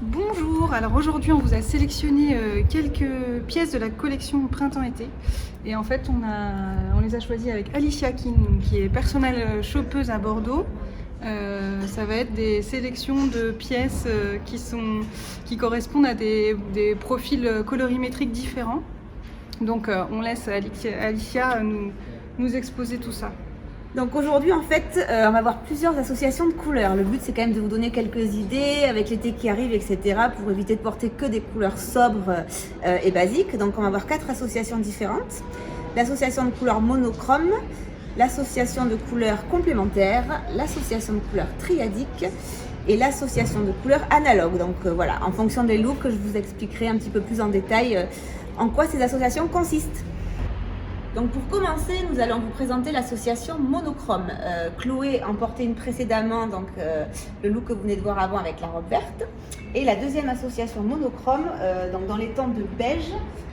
Bonjour, alors aujourd'hui on vous a sélectionné quelques pièces de la collection printemps-été et en fait on les a choisies avec Alicia qui est personnelle shoppeuse à Bordeaux. Ça va être des sélections de pièces qui correspondent à des profils colorimétriques différents. Donc on laisse Alicia nous exposer tout ça. Donc aujourd'hui en fait on va voir plusieurs associations de couleurs. Le but c'est quand même de vous donner quelques idées avec l'été qui arrive, etc. pour éviter de porter que des couleurs sobres et basiques. Donc on va voir 4 associations différentes. L'association de couleurs monochrome, l'association de couleurs complémentaires, l'association de couleurs triadiques et l'association de couleurs analogues. Donc voilà, en fonction des looks, je vous expliquerai un petit peu plus en détail en quoi ces associations consistent. Donc pour commencer, nous allons vous présenter l'association monochrome. Chloé en portait une précédemment, donc le look que vous venez de voir avant avec la robe verte. Et la deuxième association monochrome, donc dans les tons de beige,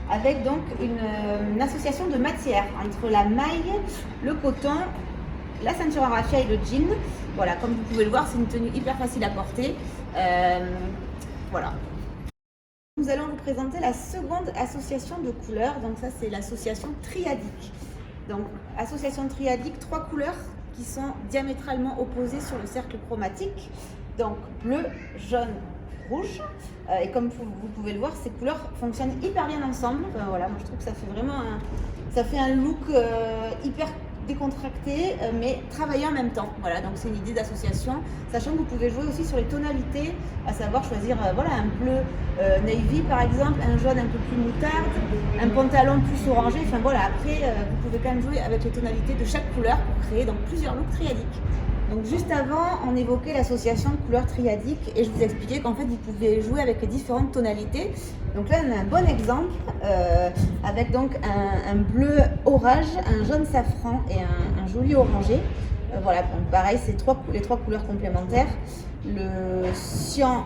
avec donc une association de matière entre la maille, le coton, la ceinture en raffia et le jean. Voilà, comme vous pouvez le voir, c'est une tenue hyper facile à porter. Voilà. Nous allons vous présenter la seconde association de couleurs, donc ça c'est l'association triadique. Donc association triadique, 3 couleurs qui sont diamétralement opposées sur le cercle chromatique, donc bleu, jaune, rouge. Et comme vous pouvez le voir, ces couleurs fonctionnent hyper bien ensemble. Enfin, voilà, moi je trouve que ça fait vraiment un look hyper décontracté mais travaillé en même temps. Voilà, donc c'est une idée d'association, sachant que vous pouvez jouer aussi sur les tonalités, à savoir choisir voilà, un bleu navy par exemple, un jaune un peu plus moutarde, un pantalon plus orangé. Enfin voilà, après vous pouvez quand même jouer avec les tonalités de chaque couleur pour créer donc plusieurs looks triadiques. Donc juste avant, on évoquait l'association de couleurs triadiques et je vous expliquais qu'en fait vous pouvez jouer avec les différentes tonalités. Donc là on a un bon exemple avec donc un bleu orage, un jaune safran et un joli orangé. Voilà, donc pareil, c'est les trois couleurs complémentaires, le cyan,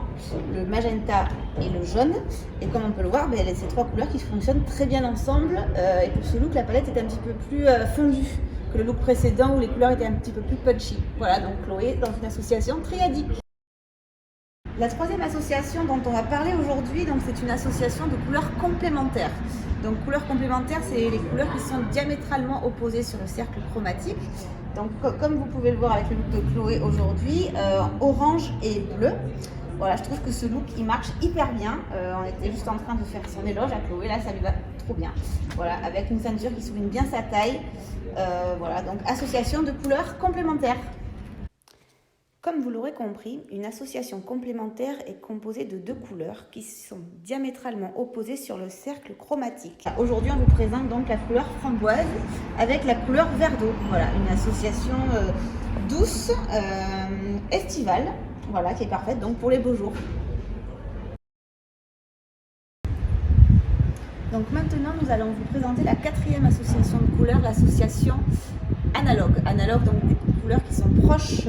le magenta et le jaune. Et comme on peut le voir, c'est ces 3 couleurs qui fonctionnent très bien ensemble. Et pour ce look, la palette est un petit peu plus fondue que le look précédent où les couleurs étaient un petit peu plus punchy. Voilà, donc Chloé dans une association triadique. La troisième association dont on va parler aujourd'hui, donc c'est une association de couleurs complémentaires. Donc couleurs complémentaires, c'est les couleurs qui sont diamétralement opposées sur le cercle chromatique. Donc comme vous pouvez le voir avec le look de Chloé aujourd'hui, orange et bleu. Voilà, je trouve que ce look il marche hyper bien. On était juste en train de faire son éloge à Chloé, là ça lui va trop bien. Voilà, avec une ceinture qui souligne bien sa taille. Voilà, donc association de couleurs complémentaires. Comme vous l'aurez compris, une association complémentaire est composée de 2 couleurs qui sont diamétralement opposées sur le cercle chromatique. Aujourd'hui, on vous présente donc la couleur framboise avec la couleur vert d'eau. Voilà, une association douce, estivale, voilà, qui est parfaite donc pour les beaux jours. Donc maintenant, nous allons vous présenter la 4e association de couleurs, l'association analogue. Analogue, donc des couleurs qui sont proches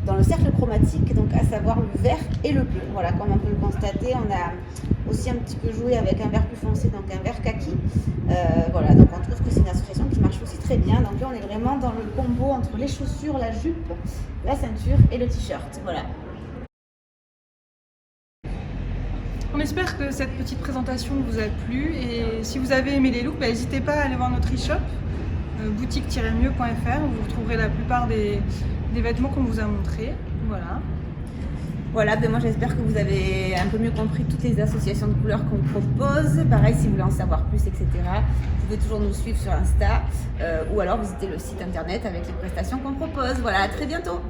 dans le cercle chromatique, donc à savoir le vert et le bleu. Voilà, comme on peut le constater, on a aussi un petit peu joué avec un vert plus foncé, donc un vert kaki. Voilà, donc on trouve que c'est une association qui marche aussi très bien. Donc là, on est vraiment dans le combo entre les chaussures, la jupe, la ceinture et le t-shirt. Voilà. On espère que cette petite présentation vous a plu et si vous avez aimé les looks, n'hésitez pas à aller voir notre e-shop boutique-mieux.fr où vous retrouverez la plupart des vêtements qu'on vous a montrés. Voilà. Voilà, moi j'espère que vous avez un peu mieux compris toutes les associations de couleurs qu'on propose. Pareil, si vous voulez en savoir plus, etc., vous pouvez toujours nous suivre sur Insta ou alors visiter le site internet avec les prestations qu'on propose. Voilà, à très bientôt.